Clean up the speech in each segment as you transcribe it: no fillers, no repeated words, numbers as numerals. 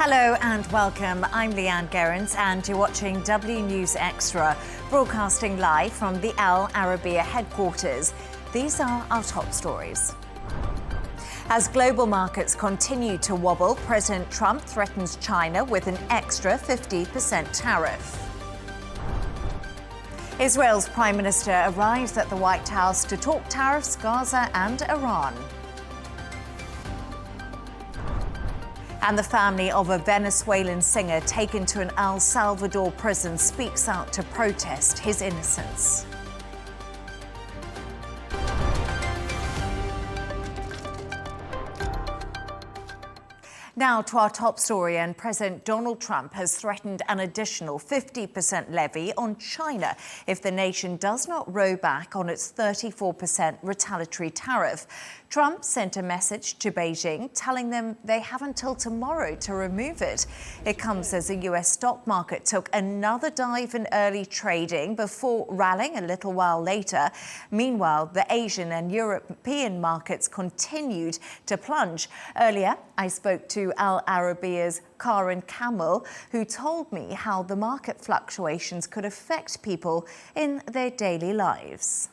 Hello and welcome. I'm Leigh Ann Gerrans and you're watching W News Extra, broadcasting live from the Al Arabiya headquarters. These are our top stories. As global markets continue to wobble, President Trump threatens China with an extra 50% tariff. Israel's Prime Minister arrives at the White House to talk tariffs, Gaza and Iran. And the family of a Venezuelan singer taken to an El Salvador prison speaks out to protest his innocence. Now to our top story, and President Donald Trump has threatened an additional 50% levy on China if the nation does not row back on its 34% retaliatory tariff. Trump sent a message to Beijing telling them they have until tomorrow to remove it. It comes as the US stock market took another dive in early trading before rallying a little while later. Meanwhile, the Asian and European markets continued to plunge. Earlier, I spoke to Al Arabiya's Karen Camel, who told me how the market fluctuations could affect people in their daily lives.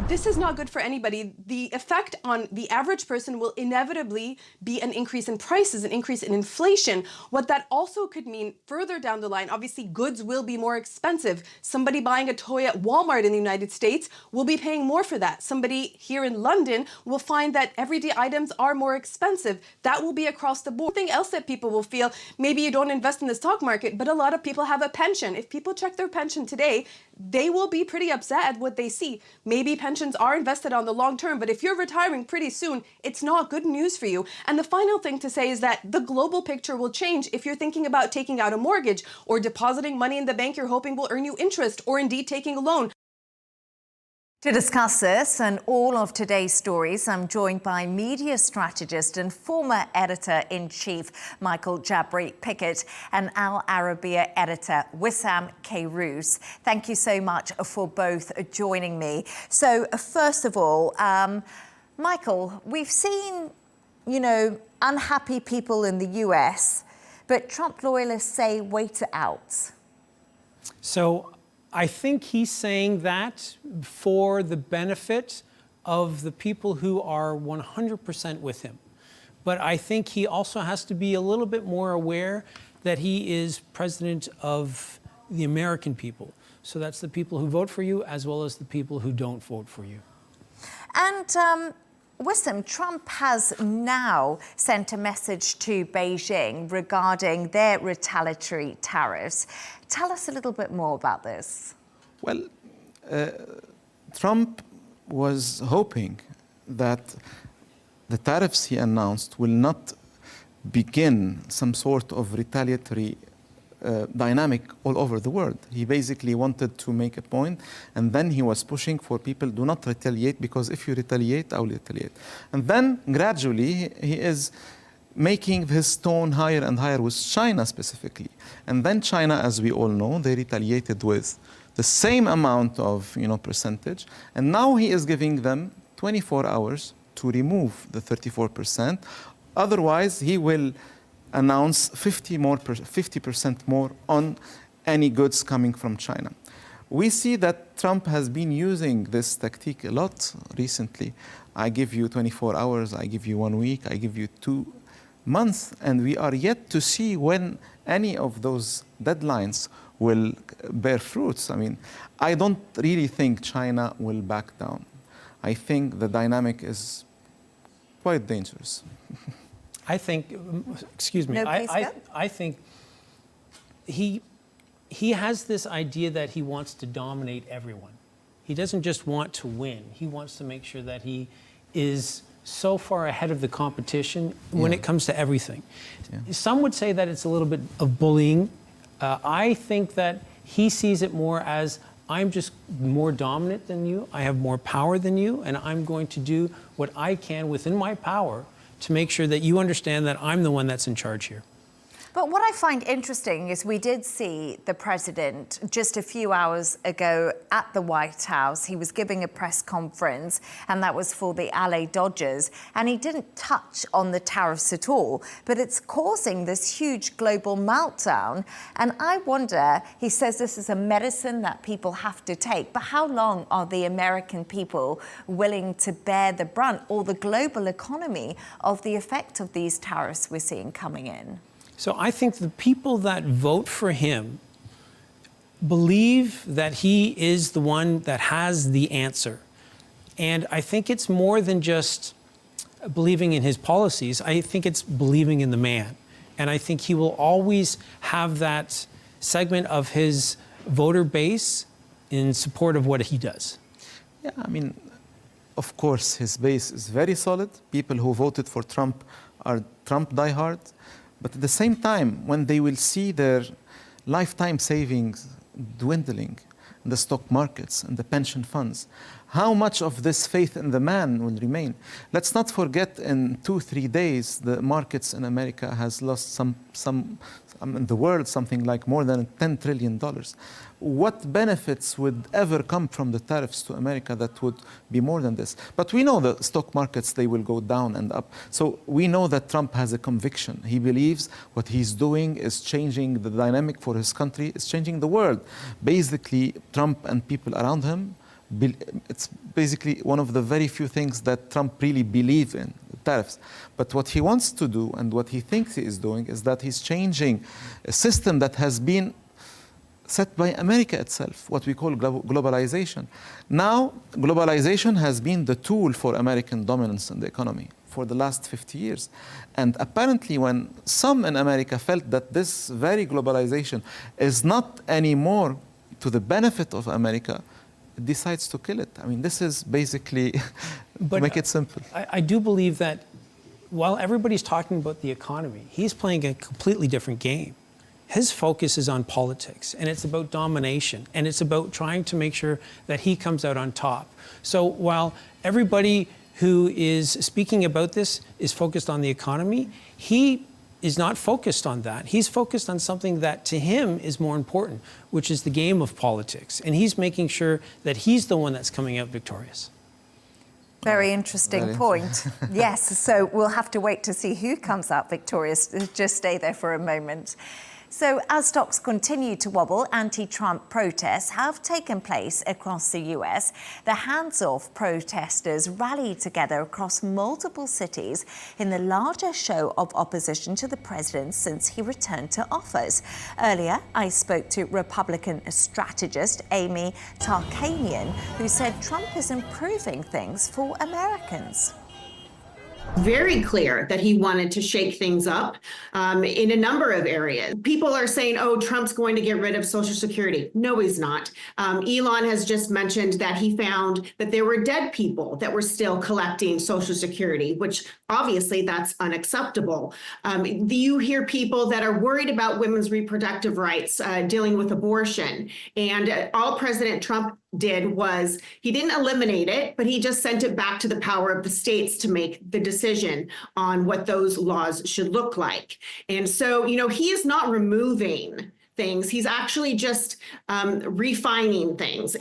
This is not good for anybody. The effect on the average person will inevitably be an increase in prices, an increase in inflation. What that also could mean further down the line, obviously goods will be more expensive. Somebody buying a toy at Walmart in the United States will be paying more for that. Somebody here in London will find that everyday items are more expensive. That will be across the board. Something else that people will feel, maybe you don't invest in the stock market, but a lot of people have a pension. If people check their pension today, they will be pretty upset at what they see. Maybe pensions are invested on the long term, but if you're retiring pretty soon, it's not good news for you. And the final thing to say is that the global picture will change if you're thinking about taking out a mortgage or depositing money in the bank you're hoping will earn you interest, or indeed taking a loan. To discuss this and all of today's stories, I'm joined by media strategist and former editor-in-chief Michael Jabri Pickett and Al Arabiya editor Wissam Keyrouz. Thank you so much for both joining me. So first of all, Michael, we've seen, unhappy people in the US, but Trump loyalists say wait it out. So I think he's saying that for the benefit of the people who are 100% with him. But I think he also has to be a little bit more aware that he is president of the American people. So that's the people who vote for you as well as the people who don't vote for you. And Wissam, Trump has now sent a message to Beijing regarding their retaliatory tariffs. Tell us a little bit more about this. Well, Trump was hoping that the tariffs he announced will not begin some sort of retaliatory dynamic all over the world. He basically wanted to make a point, and then he was pushing for people, do not retaliate, because if you retaliate, I will retaliate. And then gradually he is making his tone higher and higher with China specifically. And then China, as we all know, they retaliated with the same amount of percentage. And now he is giving them 24 hours to remove the 34%. Otherwise, he will announce 50% more on any goods coming from China. We see that Trump has been using this tactic a lot recently. I give you 24 hours, I give you 1 week, I give you 2 months, and we are yet to see when any of those deadlines will bear fruits. I mean, I don't really think China will back down. I think the dynamic is quite dangerous. I think, excuse me, No, I think he has this idea that he wants to dominate everyone. He doesn't just want to win. He wants to make sure that he is so far ahead of the competition when it comes to everything. Some would say that it's a little bit of bullying. I think that he sees it more as, I'm just more dominant than you, I have more power than you, and I'm going to do what I can within my power to make sure that you understand that I'm the one that's in charge here. But what I find interesting is we did see the president just a few hours ago at the White House. He was giving a press conference, and that was for the LA Dodgers, and he didn't touch on the tariffs at all. But it's causing this huge global meltdown. And I wonder, he says this is a medicine that people have to take, but how long are the American people willing to bear the brunt, or the global economy, of the effect of these tariffs we're seeing coming in? So I think the people that vote for him believe that he is the one that has the answer. And I think it's more than just believing in his policies. I think it's believing in the man. And I think he will always have that segment of his voter base in support of what he does. Yeah, I mean, of course, his base is very solid. People who voted for Trump are Trump diehard. But at the same time, when they will see their lifetime savings dwindling in the stock markets and the pension funds, how much of this faith in the man will remain? Let's not forget, in 2-3 days, the markets in America has lost in the world, something like more than $10 trillion. What benefits would ever come from the tariffs to America that would be more than this? But we know the stock markets, they will go down and up. So we know that Trump has a conviction. He believes what he's doing is changing the dynamic for his country, it's changing the world. Basically, Trump and people around him, it's basically one of the very few things that Trump really believes in, the tariffs. But what he wants to do and what he thinks he is doing is that he's changing a system that has been set by America itself, what we call globalization. Now, globalization has been the tool for American dominance in the economy for the last 50 years. And apparently, when some in America felt that this very globalization is not anymore to the benefit of America, it decides to kill it. I mean, this is basically, to make it simple. I do believe that while everybody's talking about the economy, he's playing a completely different game. His focus is on politics, and it's about domination, and it's about trying to make sure that he comes out on top. So while everybody who is speaking about this is focused on the economy, he is not focused on that. He's focused on something that to him is more important, which is the game of politics. And he's making sure that he's the one that's coming out victorious. Very interesting point. Yes, so we'll have to wait to see who comes out victorious. Just stay there for a moment. So as stocks continue to wobble, anti-Trump protests have taken place across the US. The hands-off protesters rallied together across multiple cities in the largest show of opposition to the president since he returned to office. Earlier, I spoke to Republican strategist Amy Tarkanian, who said Trump is improving things for Americans. Very clear that he wanted to shake things up in a number of areas. People are saying, oh, Trump's going to get rid of Social Security. No, he's not. Elon has just mentioned that he found that there were dead people that were still collecting Social Security, which obviously that's unacceptable. You hear people that are worried about women's reproductive rights dealing with abortion. And all President Trump did was he didn't eliminate it, but he just sent it back to the power of the states to make the decision on what those laws should look like. And so, you know, he is not removing things. He's actually just refining things.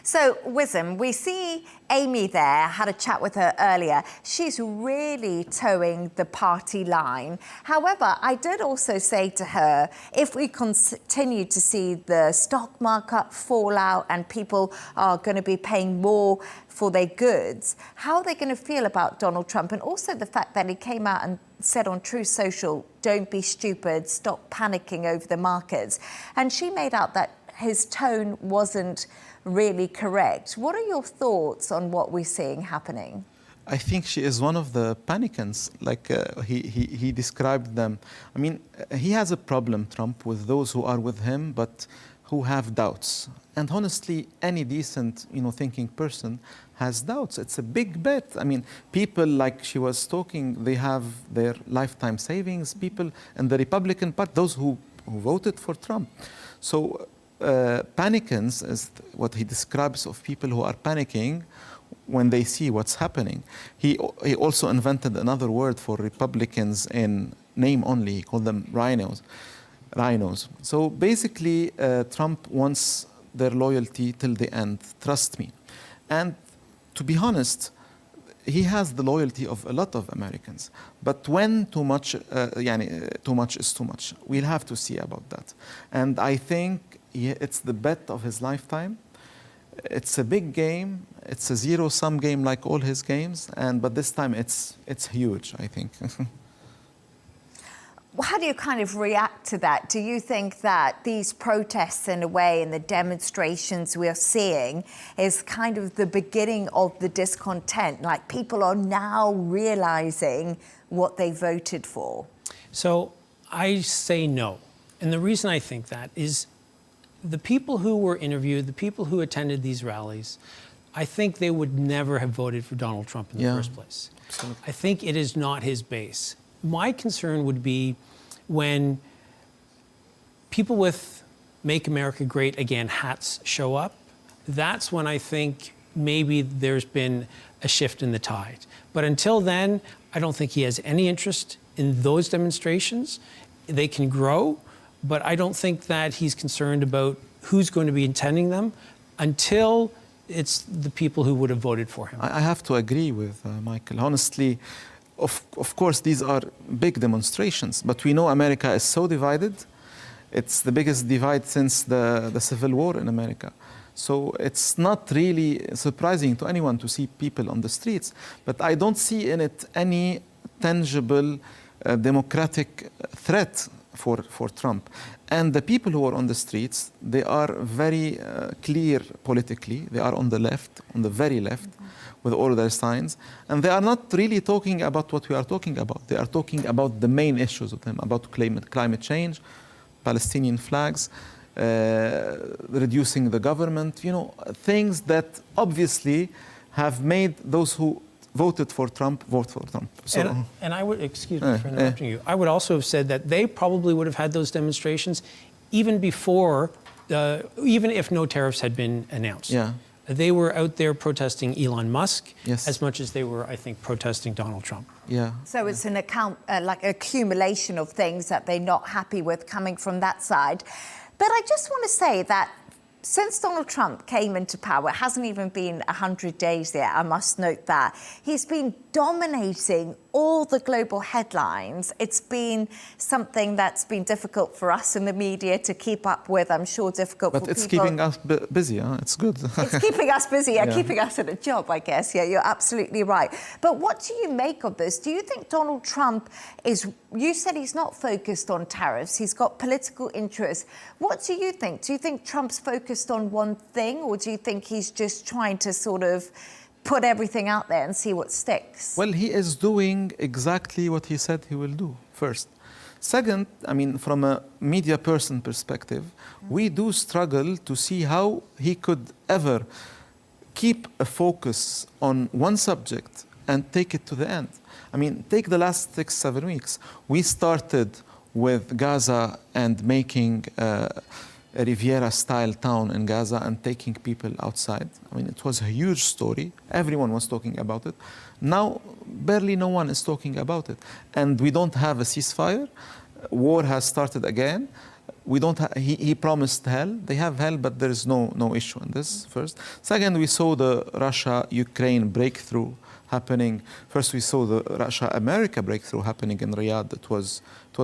So, Wissam, we see Amy there, had a chat with her earlier. She's really towing the party line. However, I did also say to her, if we continue to see the stock market fall out and people are going to be paying more for their goods, how are they going to feel about Donald Trump? And also the fact that he came out and said on Truth Social, don't be stupid, stop panicking over the markets. And she made out that his tone wasn't really correct. What are your thoughts on what we're seeing happening? I think she is one of the panicants, like he described them. I mean, he has a problem, Trump, with those who are with him, but who have doubts. And honestly, any decent, thinking person has doubts. It's a big bet. I mean, people, like she was talking, they have their lifetime savings. People in the Republican Party, those who voted for Trump. So panicants is what he describes of people who are panicking when they see what's happening. He also invented another word for Republicans in name only. He called them rhinos. So basically, Trump wants their loyalty till the end. Trust me. And to be honest, he has the loyalty of a lot of Americans. But when too much is too much, we'll have to see about that. And I think it's the bet of his lifetime. It's a big game. It's a zero-sum game like all his games. But this time it's huge, I think. How do you kind of react to that? Do you think that these protests, in a way, and the demonstrations we're seeing is kind of the beginning of the discontent? Like, people are now realizing what they voted for? So I say no. And the reason I think that is the people who were interviewed, the people who attended these rallies, I think they would never have voted for Donald Trump in the first place. Absolutely. I think it is not his base. My concern would be when people with Make America Great Again hats show up. That's when I think maybe there's been a shift in the tide. But until then, I don't think he has any interest in those demonstrations. They can grow, but I don't think that he's concerned about who's going to be attending them until it's the people who would have voted for him. I have to agree with Michael. Honestly, of course, these are big demonstrations, but we know America is so divided. It's the biggest divide since the Civil War in America. So it's not really surprising to anyone to see people on the streets, but I don't see in it any tangible democratic threat for Trump. And the people who are on the streets, they are very clear politically. They are on the left, on the very left, with all their signs. And they are not really talking about what we are talking about. They are talking about the main issues of them, about climate change, Palestinian flags, reducing the government, things that obviously have made those who voted for Trump vote for Trump. So, and I would, excuse me for interrupting you, I would also have said that they probably would have had those demonstrations even before, even if no tariffs had been announced. Yeah. They were out there protesting Elon Musk Yes. as much as they were, I think, protesting Donald Trump. Yeah. So it's an like accumulation of things that they're not happy with coming from that side. But I just want to say that since Donald Trump came into power, it hasn't even been 100 days yet, I must note that. He's been dominating all the global headlines. It's been something that's been difficult for us in the media to keep up with. I'm sure difficult for people. But it's keeping us busy, huh? It's good. It's keeping us busy, keeping us at a job, I guess. Yeah, you're absolutely right. But what do you make of this? Do you think Donald Trump is, you said he's not focused on tariffs, he's got political interests. What do you think? Do you think Trump's focused on one thing, or do you think he's just trying to sort of put everything out there and see what sticks? Well, he is doing exactly what he said he will do, first. Second, I mean, from a media person perspective, we do struggle to see how he could ever keep a focus on one subject and take it to the end. I mean, take the last 6-7 weeks. We started with Gaza and making a Riviera-style town in Gaza and taking people outside. I mean, it was a huge story. Everyone was talking about it. Now, barely no one is talking about it. And we don't have a ceasefire. War has started again. We don't. He promised hell. They have hell, but there is no issue in this. First, second, we saw the Russia-Ukraine breakthrough happening. First, we saw the Russia-America breakthrough happening in Riyadh. It was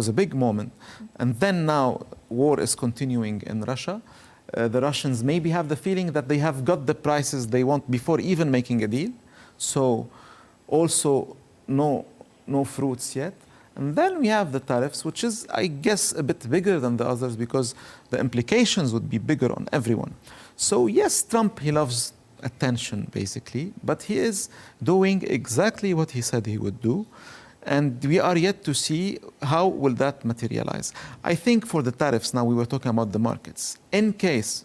a big moment, and then now war is continuing in Russia. The Russians maybe have the feeling that they have got the prices they want before even making a deal. So, also no fruits yet. And then we have the tariffs, which is, I guess, a bit bigger than the others because the implications would be bigger on everyone. So yes, Trump, he loves attention, basically, but he is doing exactly what he said he would do. And we are yet to see how will that materialize. I think for the tariffs, now we were talking about the markets. In case,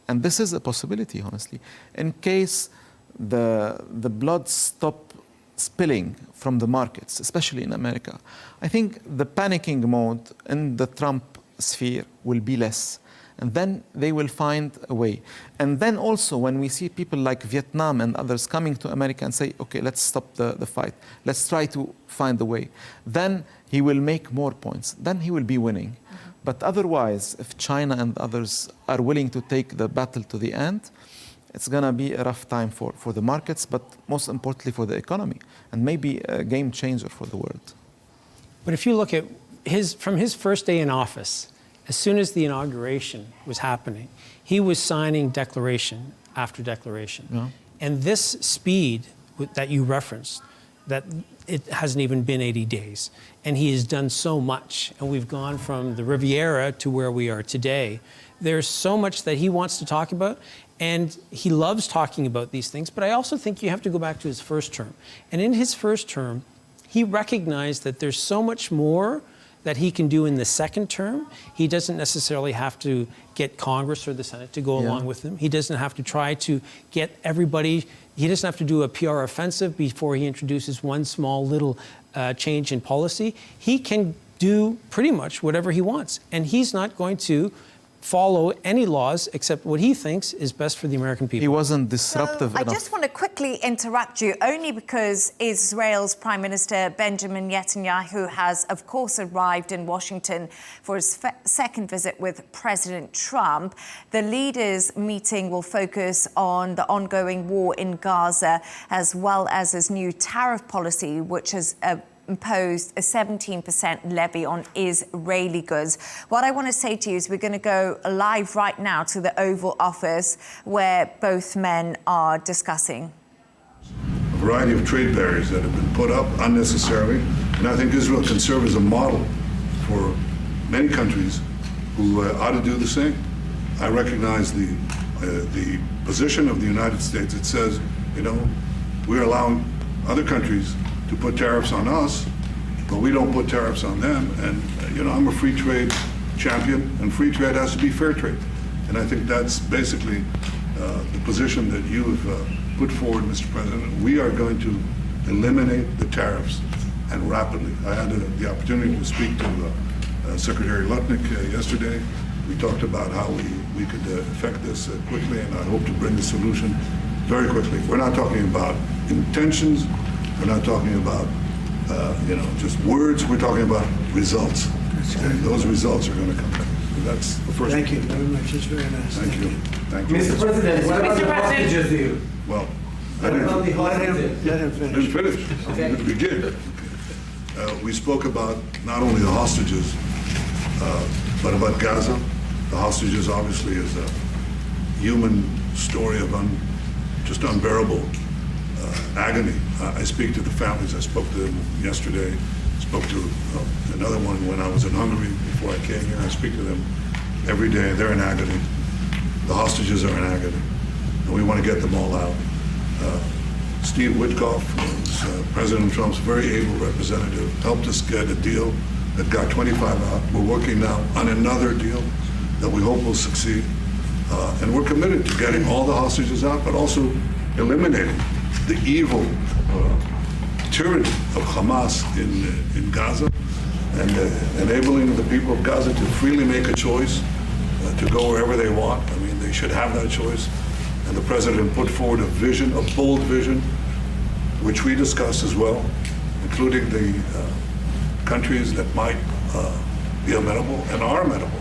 and this is a possibility, honestly, in case the blood stop spilling from the markets, especially in America, I think the panicking mode in the Trump sphere will be less. and then they will find a way. And then also when we see people like Vietnam and others coming to America and say, okay, let's stop the fight, let's try to find a way, then he will make more points, then he will be winning. But otherwise, if China and others are willing to take the battle to the end, it's going to be a rough time for the markets, but most importantly for the economy, and maybe a game changer for the world. But if you look at from his first day in office, as soon as the inauguration was happening, he was signing declaration after declaration. Yeah. And this speed that you referenced, that it hasn't even been 80 days. And he has done so much. And we've gone from the Riviera to where we are today. There's so much that he wants to talk about. And he loves talking about these things. But I also think you have to go back to his first term. And in his first term, he recognized that there's so much more that he can do in the second term. He doesn't necessarily have to get Congress or the Senate to go along with him. He doesn't have to try to get everybody. He doesn't have to do a PR offensive before he introduces one small little change in policy. He can do pretty much whatever he wants. And he's not going to follow any laws except what he thinks is best for the American people. He wasn't disruptive enough. I just want to quickly interrupt you, only because Israel's Prime Minister Benjamin Netanyahu has, of course, arrived in Washington for his second visit with President Trump. The leaders' meeting will focus on the ongoing war in Gaza, as well as his new tariff policy, which has imposed a 17% levy on Israeli goods. What I want to say to you is we're going to go live right now to the Oval Office where both men are discussing. A variety of trade barriers that have been put up unnecessarily, and I think Israel can serve as a model for many countries who ought to do the same. I recognize the position of the United States. It says, we're allowing other countries to put tariffs on us, but we don't put tariffs on them. And, I'm a free trade champion, and free trade has to be fair trade. And I think that's basically the position that you have put forward, Mr. President. We are going to eliminate the tariffs, and rapidly. I had the opportunity to speak to Secretary Lutnick yesterday. We talked about how we could effect this quickly, and I hope to bring the solution very quickly. We're not talking about intentions. We're not talking about, just words. We're talking about results. And those results are going to come. That's the first. Thank you very much. It's very nice. Thank you. Thank you. Mr. President, what about the hostages deal? Well, What about the hostages? Let him finish. Okay. Begin. We spoke about not only the hostages, but about Gaza. The hostages obviously is a human story of just unbearable agony. I speak to the families. I spoke to them yesterday. Spoke to another one when I was in Hungary before I came here. I speak to them every day. They're in agony. The hostages are in agony. And we want to get them all out. Steve Witkoff, President Trump's very able representative, helped us get a deal that got 25 out. We're working now on another deal that we hope will succeed. And we're committed to getting all the hostages out, but also eliminating the evil tyranny of Hamas in Gaza and enabling the people of Gaza to freely make a choice to go wherever they want. I mean, they should have that choice. And the president put forward a vision, a bold vision, which we discussed as well, including the countries that might be amenable and are amenable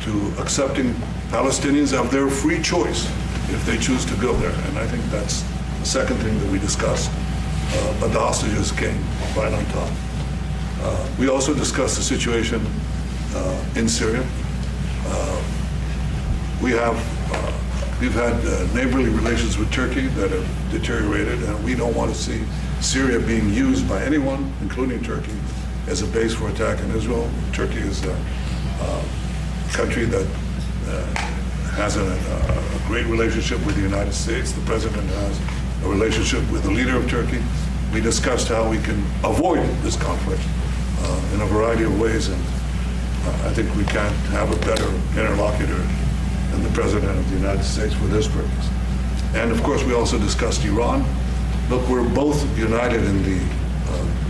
to accepting Palestinians of their free choice if they choose to go there. And I think that's the second thing that we discussed. But the hostages came right on top. We also discussed the situation in Syria. We've had neighborly relations with Turkey that have deteriorated, and we don't want to see Syria being used by anyone, including Turkey, as a base for attack in Israel. Turkey is a country that has a great relationship with the United States. The president has a relationship with the leader of Turkey. We discussed how we can avoid this conflict in a variety of ways, and I think we can't have a better interlocutor than the President of the United States for this purpose. And of course, we also discussed Iran. Look, we're both united in the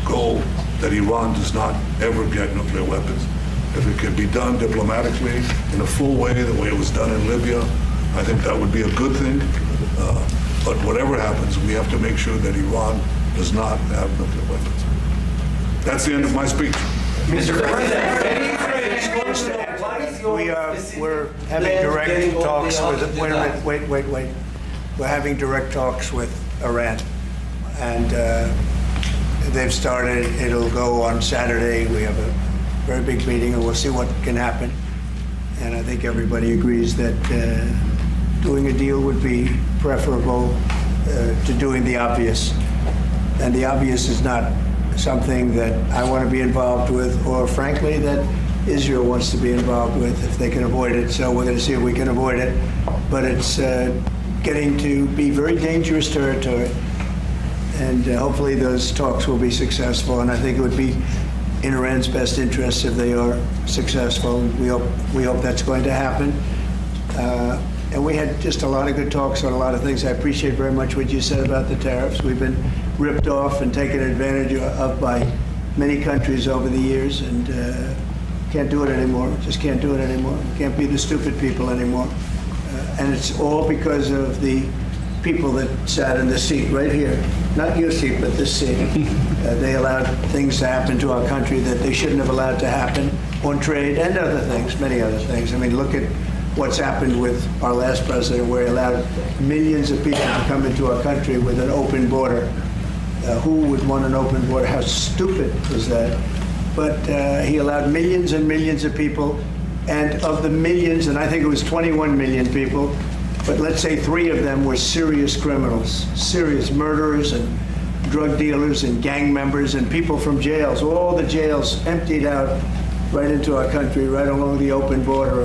goal that Iran does not ever get nuclear weapons. If it could be done diplomatically in a full way, the way it was done in Libya, I think that would be a good thing. But whatever happens, we have to make sure that Iran does not have nuclear weapons. That's the end of my speech. Mr. President, we're having direct talks with, wait. We're having direct talks with Iran. And they've started, it'll go on Saturday. We have a very big meeting and we'll see what can happen. And I think everybody agrees that doing a deal would be preferable to doing the obvious. And the obvious is not something that I want to be involved with, or frankly, that Israel wants to be involved with if they can avoid it. So we're going to see if we can avoid it. But it's getting to be very dangerous territory. And hopefully those talks will be successful. And I think it would be in Iran's best interest if they are successful. We hope that's going to happen. And we had just a lot of good talks on a lot of things. I appreciate very much what you said about the tariffs. We've been ripped off and taken advantage of by many countries over the years, and can't do it anymore. Just can't do it anymore. Can't be the stupid people anymore. And it's all because of the people that sat in the seat right here. Not your seat, but this seat. They allowed things to happen to our country that they shouldn't have allowed to happen on trade and other things, many other things. I mean, look at what's happened with our last president, where he allowed millions of people to come into our country with an open border. Who would want an open border? How stupid is that? But he allowed millions and millions of people, and of the millions, and I think it was 21 million people, but let's say 3 of them were serious criminals, serious murderers and drug dealers and gang members and people from jails. All the jails emptied out right into our country, right along the open border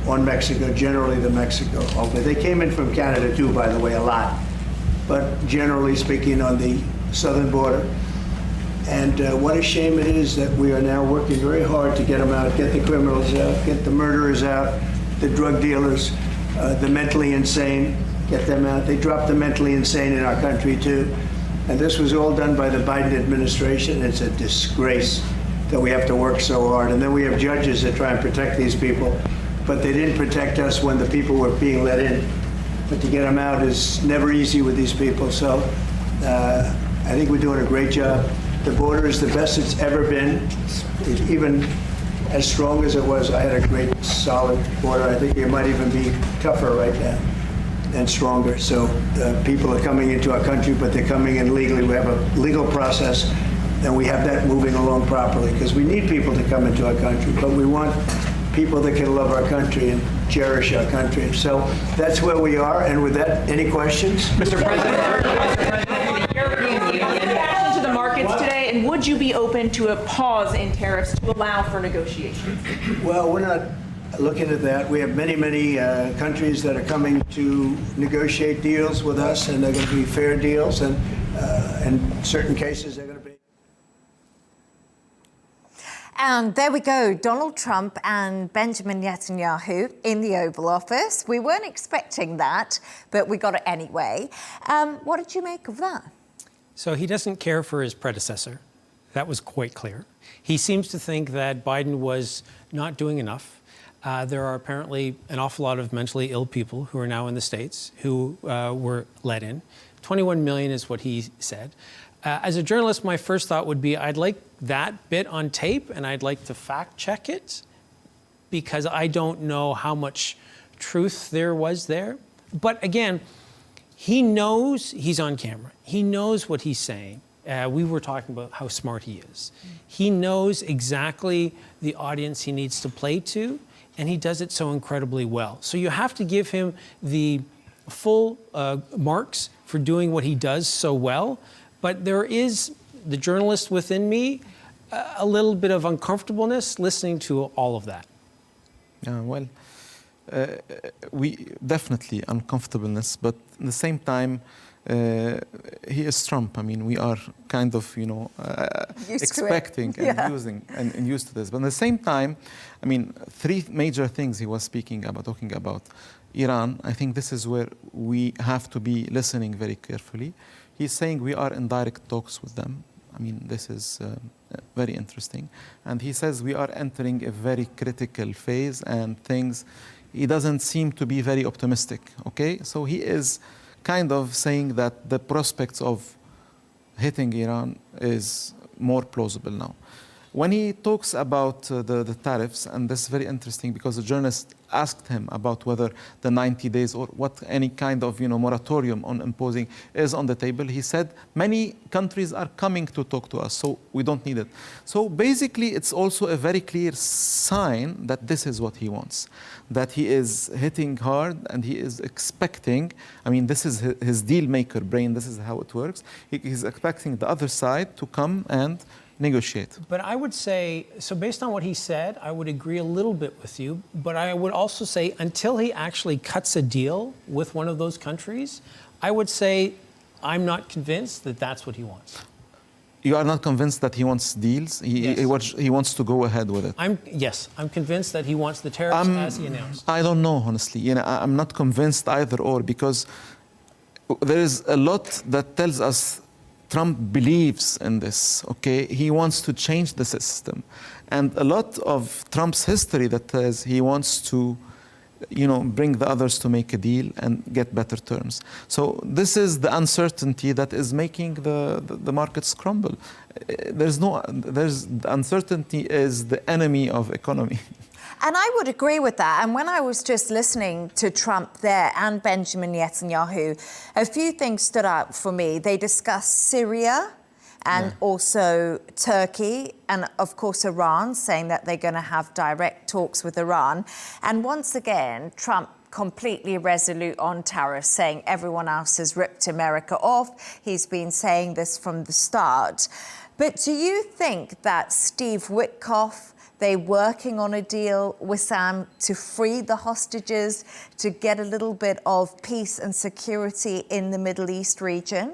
on Mexico, generally the Mexico. They came in from Canada too, by the way, a lot. But generally speaking, on the southern border. And what a shame it is that we are now working very hard to get them out, get the criminals out, get the murderers out, the drug dealers, the mentally insane, get them out. They dropped the mentally insane in our country too. And this was all done by the Biden administration. It's a disgrace that we have to work so hard. And then we have judges that try and protect these people, but they didn't protect us when the people were being let in. But to get them out is never easy with these people. So I think we're doing a great job. The border is the best it's ever been. Even as strong as it was, I had a great, solid border. I think it might even be tougher right now and stronger. So people are coming into our country, but they're coming in legally. We have a legal process, and we have that moving along properly, because we need people to come into our country, but we want people that can love our country and cherish our country. So that's where we are. And with that, any questions? Mr. Reaction to the markets today, and would you be open to a pause in tariffs to allow for negotiations? Well, we're not looking at that. We have many, many countries that are coming to negotiate deals with us, and they're going to be fair deals, and in certain cases they're going to be. And there we go, Donald Trump and Benjamin Netanyahu in the Oval Office. We weren't expecting that, but we got it anyway. What did you make of that? So he doesn't care for his predecessor. That was quite clear. He seems to think that Biden was not doing enough. There are apparently an awful lot of mentally ill people who are now in the States who were let in. 21 million is what he said. As a journalist, my first thought would be I'd like that bit on tape, and I'd like to fact check it, because I don't know how much truth there was there. But again, he knows he's on camera. He knows what he's saying. We were talking about how smart he is. He knows exactly the audience he needs to play to, and he does it so incredibly well. So you have to give him the full marks for doing what he does so well. But there is, the journalist within me, a little bit of uncomfortableness listening to all of that. Well, we definitely uncomfortableness, but at the same time, he is Trump. I mean, we are kind of, expecting and using and used to this. But at the same time, I mean, 3 major things he was talking about. Iran, I think this is where we have to be listening very carefully. He's saying we are in direct talks with them. I mean, this is very interesting. And he says we are entering a very critical phase and things, he doesn't seem to be very optimistic, okay? So he is kind of saying that the prospects of hitting Iran is more plausible now. When he talks about the tariffs, and this is very interesting because the journalist asked him about whether the 90 days or what any kind of moratorium on imposing is on the table, he said many countries are coming to talk to us, so we don't need it. So basically, it's also a very clear sign that this is what he wants, that he is hitting hard and he is expecting, I mean, this is his deal maker brain, this is how it works. He's expecting the other side to come and negotiate. But I would say, so based on what he said, I would agree a little bit with you, but I would also say until he actually cuts a deal with one of those countries, I would say I'm not convinced that that's what he wants. You are not convinced that he wants deals? Yes. He wants to go ahead with it? Yes, I'm convinced that he wants the tariffs as he announced. I don't know, honestly. I'm not convinced either or, because there is a lot that tells us Trump believes in this, okay? He wants to change the system. And a lot of Trump's history that says he wants to, bring the others to make a deal and get better terms. So this is the uncertainty that is making the markets crumble. The uncertainty is the enemy of economy. And I would agree with that. And when I was just listening to Trump there and Benjamin Netanyahu, a few things stood out for me. They discussed Syria and also Turkey and, of course, Iran, saying that they're going to have direct talks with Iran. And once again, Trump completely resolute on tariffs, saying everyone else has ripped America off. He's been saying this from the start. But do you think that Steve Witkoff, they're working on a deal, Wissam, to free the hostages, to get a little bit of peace and security in the Middle East region?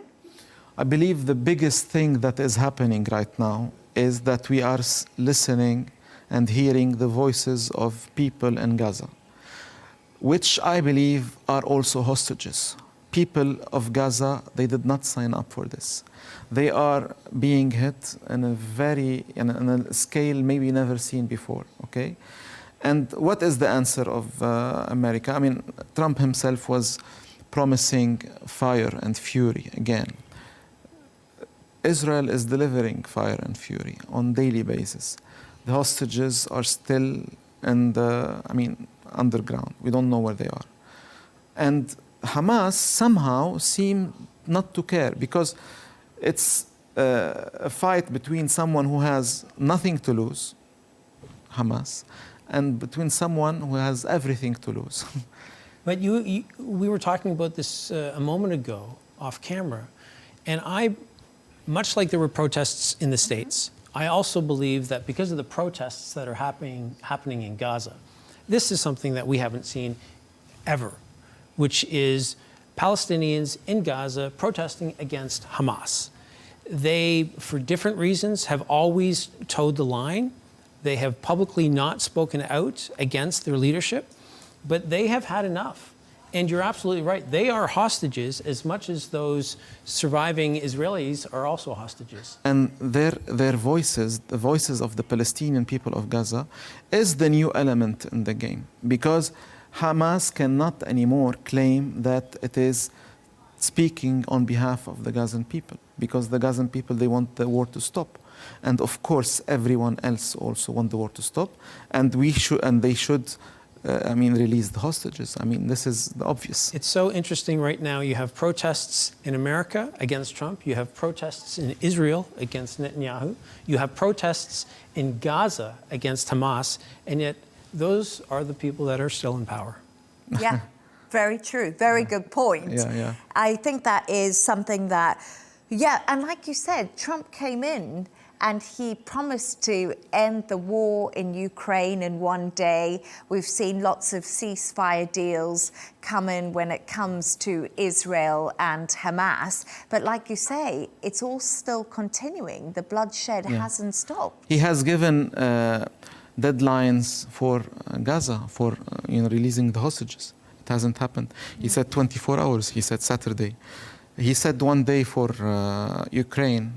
I believe the biggest thing that is happening right now is that we are listening and hearing the voices of people in Gaza, which I believe are also hostages. People of Gaza, they did not sign up for this. They are being hit in a scale maybe never seen before, okay? And what is the answer of America? I mean, Trump himself was promising fire and fury again. Israel is delivering fire and fury on a daily basis. The hostages are still underground. We don't know where they are. And Hamas somehow seem not to care, because it's a fight between someone who has nothing to lose, Hamas, and between someone who has everything to lose. But we were talking about this a moment ago off camera, and much like there were protests in the States, I also believe that because of the protests that are happening in Gaza, this is something that we haven't seen ever, which is Palestinians in Gaza protesting against Hamas. They, for different reasons, have always toed the line. They have publicly not spoken out against their leadership, but they have had enough. And you're absolutely right. They are hostages as much as those surviving Israelis are also hostages. And their voices, the voices of the Palestinian people of Gaza, is the new element in the game, because Hamas cannot anymore claim that it is speaking on behalf of the Gazan people, because the Gazan people, they want the war to stop. And of course, everyone else also want the war to stop. And they should release the hostages. I mean, this is the obvious. It's so interesting right now. You have protests in America against Trump. You have protests in Israel against Netanyahu. You have protests in Gaza against Hamas. And yet those are the people that are still in power. Yeah, very true. Very good point. Yeah. I think that is something that, and like you said, Trump came in and he promised to end the war in Ukraine in one day. We've seen lots of ceasefire deals come in when it comes to Israel and Hamas. But like you say, it's all still continuing. The bloodshed hasn't stopped. He has given deadlines for Gaza, for releasing the hostages. It hasn't happened. He said 24 hours. He said Saturday. He said 1 day for Ukraine,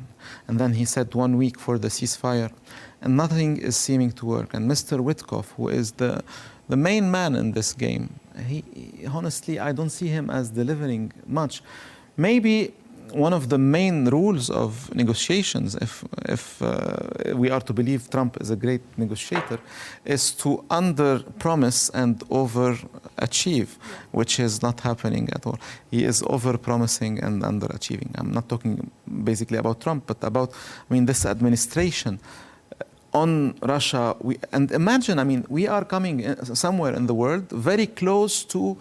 and then he said 1 week for the ceasefire, and nothing is seeming to work. And Mr. Witkoff, who is the main man in this game, he honestly, I don't see him as delivering much. Maybe one of the main rules of negotiations, if we are to believe Trump is a great negotiator, is to under-promise and overachieve, which is not happening at all. He is over-promising and underachieving. I'm not talking basically about Trump, but about, this administration on Russia. And imagine, we are coming somewhere in the world very close to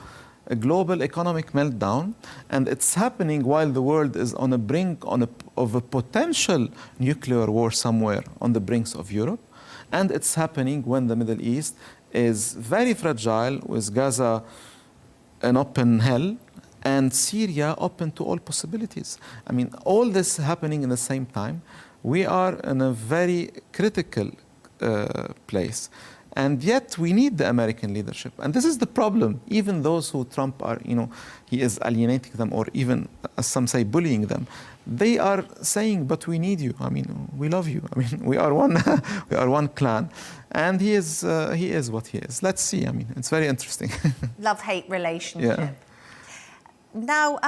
a global economic meltdown, and it's happening while the world is on a brink of a potential nuclear war somewhere on the brinks of Europe, and it's happening when the Middle East is very fragile, with Gaza an open hell and Syria open to all possibilities. All this happening in the same time. We are in a very critical place. And yet we need the American leadership. And this is the problem. Even those who Trump are, he is alienating them, or even, as some say, bullying them. They are saying, but we need you. We love you. We are one, we are one clan. And he is what he is. Let's see. It's very interesting. Love-hate relationship. Yeah. Now,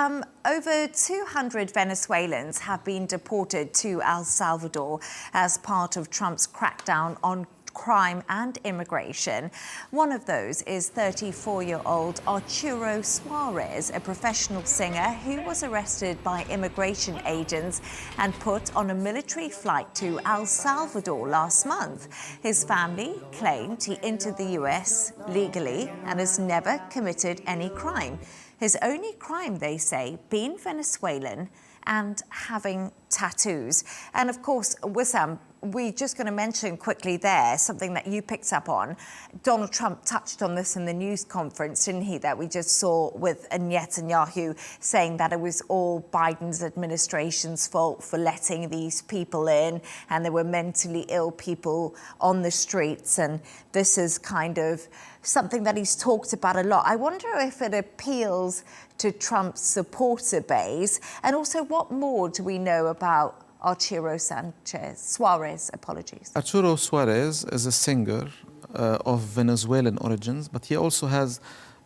over 200 Venezuelans have been deported to El Salvador as part of Trump's crackdown on crime and immigration. One of those is 34-year-old Arturo Suarez, a professional singer who was arrested by immigration agents and put on a military flight to El Salvador last month. His family claimed he entered the US legally and has never committed any crime. His only crime, they say, being Venezuelan and having tattoos. And of course, Wissam, we're just going to mention quickly there something that you picked up on. Donald Trump touched on this in the news conference, didn't he, that we just saw with Netanyahu saying that it was all Biden's administration's fault for letting these people in, and there were mentally ill people on the streets. And this is kind of something that he's talked about a lot. I wonder if it appeals to Trump's supporter base, and also what more do we know about Arturo Suarez, apologies. Arturo Suarez is a singer of Venezuelan origins, but he also has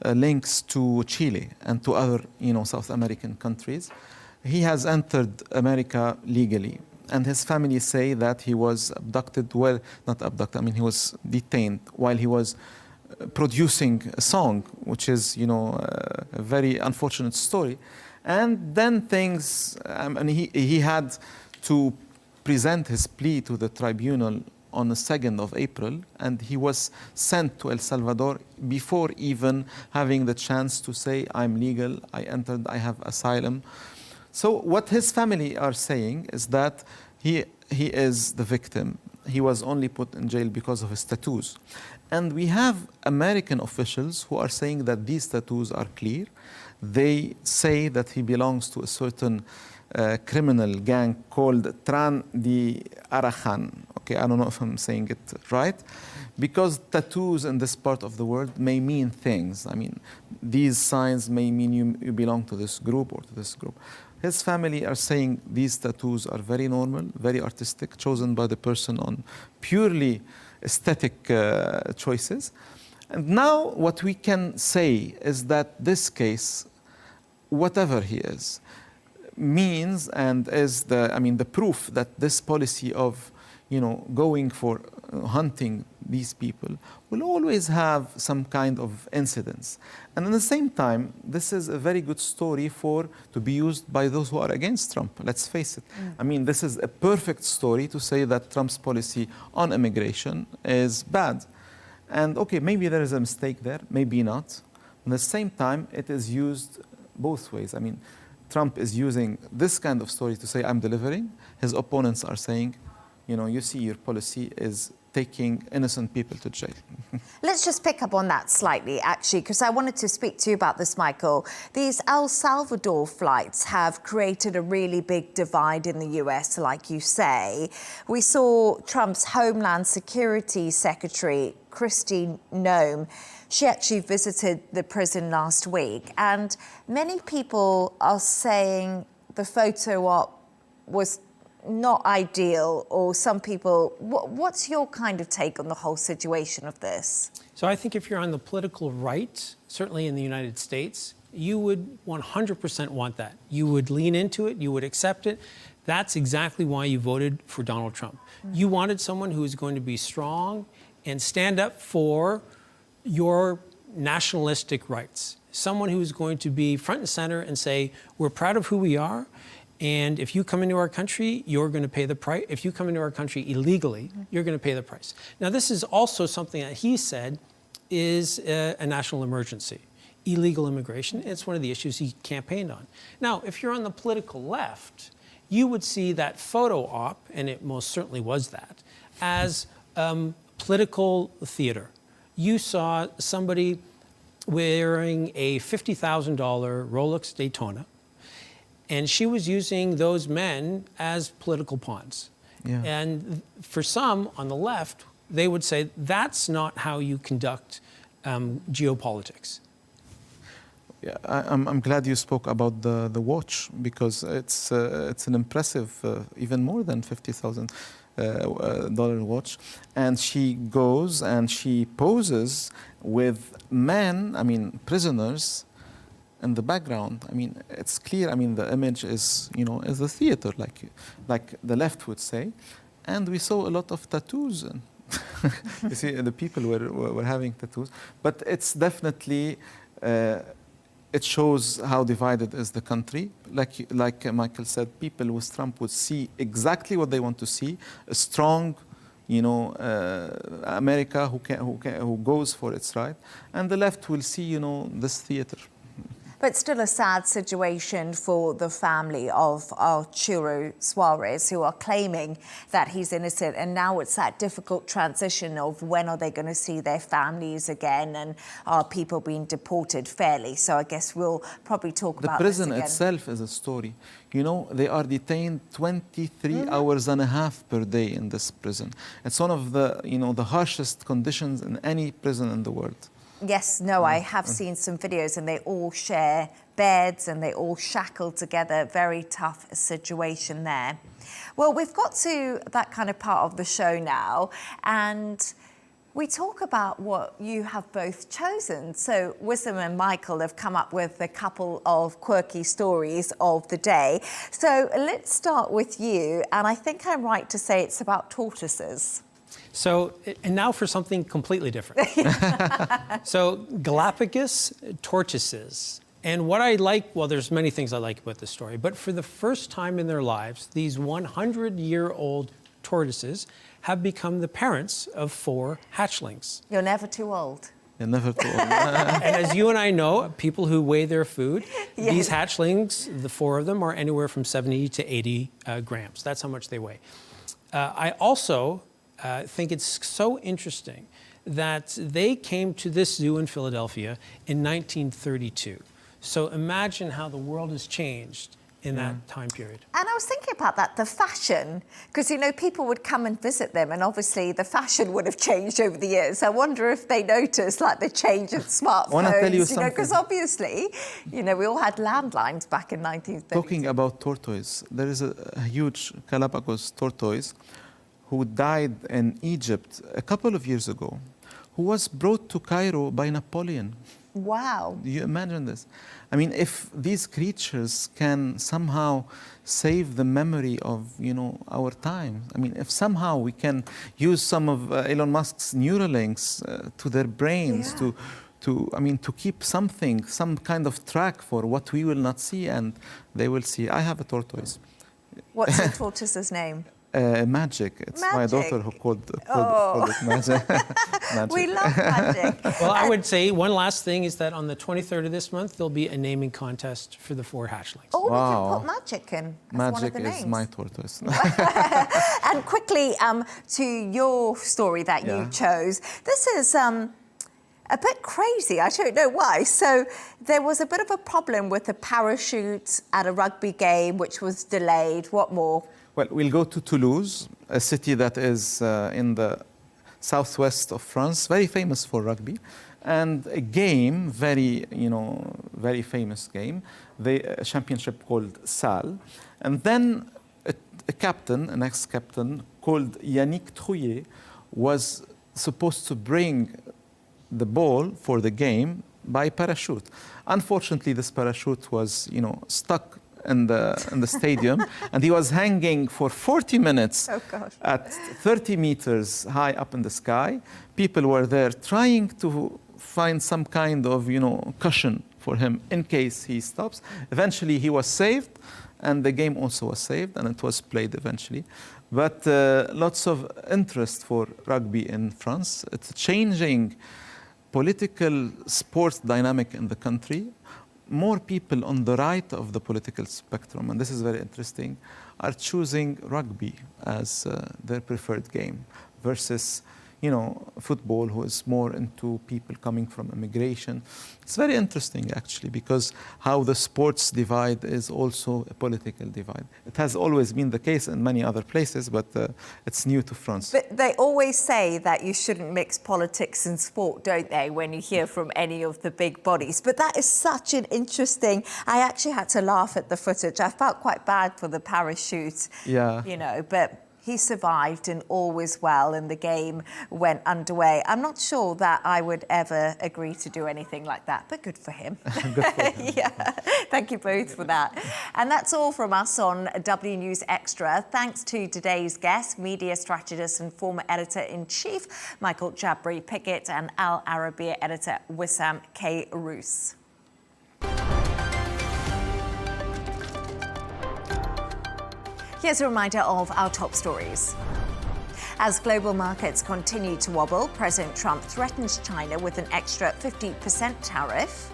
links to Chile and to other, South American countries. He has entered America legally, and his family say that he was abducted, well, not abducted, he was detained while he was producing a song, which is, a very unfortunate story. And then things, he had to present his plea to the tribunal on the 2nd of April, and he was sent to El Salvador before even having the chance to say, I'm legal, I entered, I have asylum. So what his family are saying is that he is the victim. He was only put in jail because of his tattoos. And we have American officials who are saying that these tattoos are clear. They say that he belongs to a certain criminal gang called Tran de Arajan. Okay, I don't know if I'm saying it right, because tattoos in this part of the world may mean things. These signs may mean you belong to this group or to this group. His family are saying these tattoos are very normal, very artistic, chosen by the person on purely aesthetic choices. And now what we can say is that this case, whatever he is, means and is the proof that this policy of going for hunting these people will always have some kind of incidents. And at the same time, this is a very good story to be used by those who are against Trump. Let's face it. This is a perfect story to say that Trump's policy on immigration is bad. And okay, maybe there is a mistake there, maybe not. At the same time, it is used both ways. Trump is using this kind of story to say, I'm delivering. His opponents are saying, you see, your policy is taking innocent people to jail. Let's just pick up on that slightly, actually, because I wanted to speak to you about this, Michael. These El Salvador flights have created a really big divide in the US, like you say. We saw Trump's Homeland Security Secretary, Kristi Noem. She actually visited the prison last week, and many people are saying the photo op was not ideal, or some people, what's your kind of take on the whole situation of this? So I think if you're on the political right, certainly in the United States, you would 100% want that. You would lean into it, you would accept it. That's exactly why you voted for Donald Trump. You wanted someone who is going to be strong and stand up for your nationalistic rights. Someone who is going to be front and center and say, we're proud of who we are, and if you come into our country, you're going to pay the price. If you come into our country illegally, you're going to pay the price. Now, this is also something that he said is a national emergency. Illegal immigration, it's one of the issues he campaigned on. Now, if you're on the political left, you would see that photo op, and it most certainly was that, as political theater. You saw somebody wearing a $50,000 Rolex Daytona, and she was using those men as political pawns. Yeah. And for some on the left, they would say that's not how you conduct geopolitics. Yeah, I'm glad you spoke about the watch, because it's an impressive, even more than $50,000 watch. And she goes and she poses with men, I mean, prisoners, in the background. I mean, it's clear. I mean, the image is, is a theater, like the left would say. And we saw a lot of tattoos. And you see, the people were having tattoos. But it's definitely, it shows how divided is the country. Like Michael said, people with Trump would see exactly what they want to see: a strong, America who goes for its right, and the left will see, this theater. But still a sad situation for the family of Arturo Suarez, who are claiming that he's innocent. And now it's that difficult transition of when are they going to see their families again, and are people being deported fairly? So I guess we'll probably talk about this again. The prison itself is a story. They are detained 23 hours and a half per day in this prison. It's one of the, the harshest conditions in any prison in the world. Yes, no, I have seen some videos, and they all share beds and they all shackled together. Very tough situation there. Well, we've got to that kind of part of the show now, and we talk about what you have both chosen. So Wissam and Michael have come up with a couple of quirky stories of the day. So let's start with you, and I think I'm right to say it's about tortoises. So, and now for something completely different. So, Galapagos tortoises. And what I like, well, there's many things I like about this story, but for the first time in their lives, these 100-year-old tortoises have become the parents of 4 hatchlings. You're never too old. You're never too old. And as you and I know, people who weigh their food, Yes. These hatchlings, the 4 of them, are anywhere from 70 to 80 grams. That's how much they weigh. I also think it's so interesting that they came to this zoo in Philadelphia in 1932. So imagine how the world has changed in that time period. And I was thinking about that, the fashion, because, people would come and visit them, and obviously the fashion would have changed over the years. I wonder if they noticed, the change of smartphones. I want to tell you something. Because obviously, we all had landlines back in 1930. Talking about tortoise, there is a huge Galapagos tortoise who died in Egypt a couple of years ago, who was brought to Cairo by Napoleon. Wow. Do you imagine this? I mean, if these creatures can somehow save the memory of, our time. I mean, if somehow we can use some of Elon Musk's Neuralinks to their brains to keep something, some kind of track for what we will not see and they will see. I have a tortoise. What's the tortoise's name? Magic. It's my daughter who called it Magic. Magic. We love magic. Well, I would say one last thing is that on the 23rd of this month, there'll be a naming contest for the 4 hatchlings. Oh, Wow. we can put magic in. That's Magic one of the is names. my tortoise. And quickly, to your story that you chose. This is a bit crazy. I don't know why. So there was a bit of a problem with a parachute at a rugby game, which was delayed. What more? Well, we'll go to Toulouse, a city that is in the southwest of France, very famous for rugby, and a game, very very famous game, the championship called SAL. And then a captain, an ex-captain called Yannick Trouillet, was supposed to bring the ball for the game by parachute. Unfortunately, this parachute was, stuck in the stadium, and he was hanging for 40 minutes at 30 meters high up in the sky. People were there trying to find some kind of, cushion for him in case he stops. Eventually, he was saved, and the game also was saved, and it was played eventually. But lots of interest for rugby in France. It's changing political sports dynamic in the country. More people on the right of the political spectrum, and this is very interesting, are choosing rugby as their preferred game versus, football, who is more into people coming from immigration. It's very interesting, actually, because how the sports divide is also a political divide. It has always been the case in many other places, but it's new to France. But they always say that you shouldn't mix politics and sport, don't they, when you hear from any of the big bodies? But that is such an interesting... I actually had to laugh at the footage. I felt quite bad for the parachute, but... He survived and all was well and the game went underway. I'm not sure that I would ever agree to do anything like that, but good for him. Good for him. Yeah, thank you both for that. And that's all from us on W News Extra. Thanks to today's guests, media strategist and former editor-in-chief Michael Jabri Pickett and Al Arabiya editor Wissam Keyrouz. Here's a reminder of our top stories. As global markets continue to wobble, President Trump threatens China with an extra 50% tariff.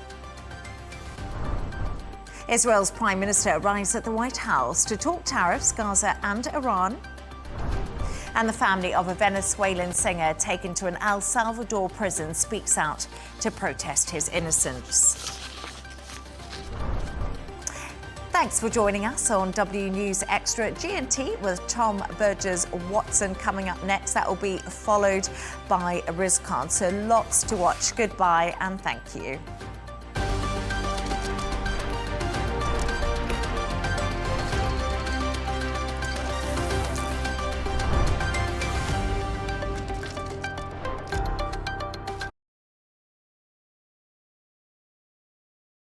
Israel's Prime Minister arrives at the White House to talk tariffs, Gaza and Iran. And the family of a Venezuelan singer taken to an El Salvador prison speaks out to protest his innocence. Thanks for joining us on W News Extra GNT with Tom Burgess Watson coming up next. That will be followed by Riz Khan. So lots to watch. Goodbye and thank you.